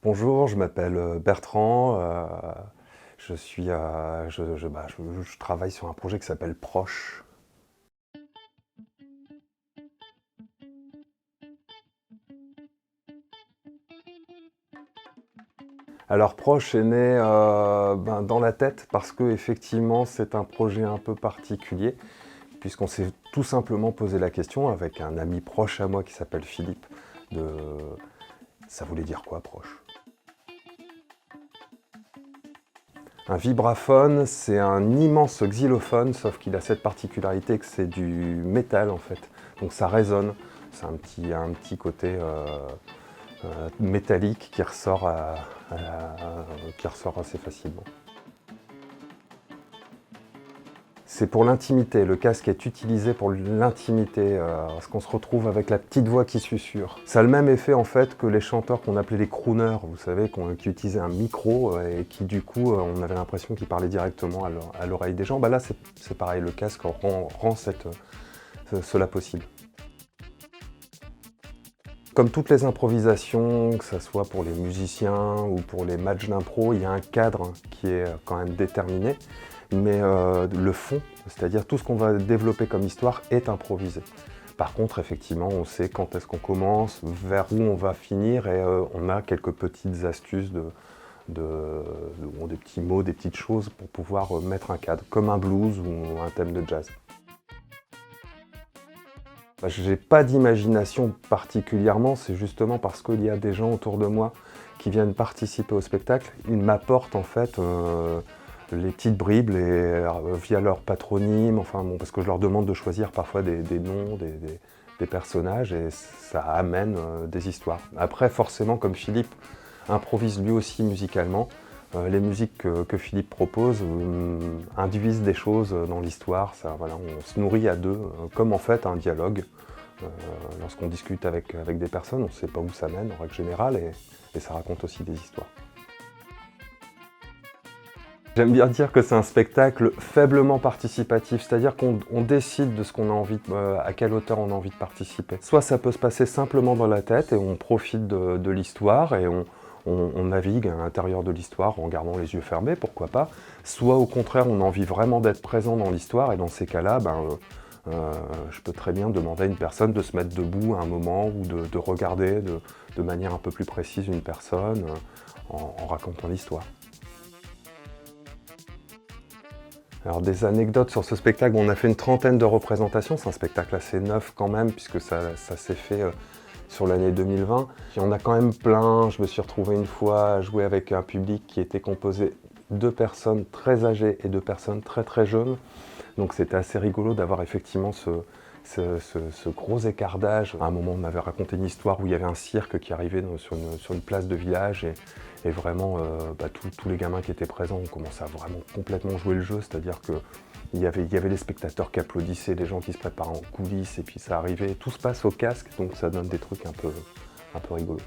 Bonjour, je m'appelle Bertrand, je travaille sur un projet qui s'appelle Proche. Alors Proche est né dans la tête parce que effectivement c'est un projet un peu particulier puisqu'on s'est tout simplement posé la question avec un ami proche à moi qui s'appelle Philippe de ça voulait dire quoi Proche? Un vibraphone, c'est un immense xylophone, sauf qu'il a cette particularité que c'est du métal en fait. Donc ça résonne, c'est un petit côté métallique qui ressort, qui ressort assez facilement. C'est pour l'intimité, le casque est utilisé pour l'intimité, parce qu'on se retrouve avec la petite voix qui susurre. Ça a le même effet en fait que les chanteurs qu'on appelait les crooners, vous savez, qui utilisaient un micro et qui du coup, on avait l'impression qu'ils parlaient directement à l'oreille des gens. Bah là c'est pareil, le casque rend cela possible. Comme toutes les improvisations, que ce soit pour les musiciens ou pour les matchs d'impro, il y a un cadre qui est quand même déterminé, mais le fond, c'est-à-dire tout ce qu'on va développer comme histoire, est improvisé. Par contre, effectivement, on sait quand est-ce qu'on commence, vers où on va finir, et on a quelques petites astuces des petits mots, des petites choses pour pouvoir mettre un cadre, comme un blues ou un thème de jazz. Je n'ai pas d'imagination particulièrement, c'est justement parce qu'il y a des gens autour de moi qui viennent participer au spectacle. Ils m'apportent en fait les petites bribes via leur patronyme, enfin, bon, parce que je leur demande de choisir parfois des noms, des personnages, et ça amène des histoires. Après, forcément, comme Philippe improvise lui aussi musicalement, les musiques que Philippe propose induisent des choses dans l'histoire. Voilà, on se nourrit à deux, comme en fait un dialogue. Lorsqu'on discute avec des personnes, on ne sait pas où ça mène en règle générale, et ça raconte aussi des histoires. J'aime bien dire que c'est un spectacle faiblement participatif, c'est-à-dire qu'on décide de ce qu'on a envie, à quelle hauteur on a envie de participer. Soit ça peut se passer simplement dans la tête et on profite de l'histoire et on navigue à l'intérieur de l'histoire en gardant les yeux fermés, pourquoi pas. Soit au contraire, on a envie vraiment d'être présent dans l'histoire, et dans ces cas-là, je peux très bien demander à une personne de se mettre debout à un moment ou de regarder de manière un peu plus précise une personne en racontant l'histoire. Alors des anecdotes sur ce spectacle, on a fait une trentaine de représentations, c'est un spectacle assez neuf quand même puisque ça s'est fait sur l'année 2020. Il y en a quand même plein, je me suis retrouvé une fois à jouer avec un public qui était composé de personnes très âgées et de personnes très très jeunes. Donc c'était assez rigolo d'avoir effectivement ce gros écart d'âge. À un moment, on m'avait raconté une histoire où il y avait un cirque qui arrivait sur une place de village, et vraiment tous les gamins qui étaient présents ont commencé à vraiment complètement jouer le jeu, c'est-à-dire qu'il y avait les spectateurs qui applaudissaient, les gens qui se préparaient en coulisses, et puis ça arrivait. Tout se passe au casque, donc ça donne des trucs un peu rigolos.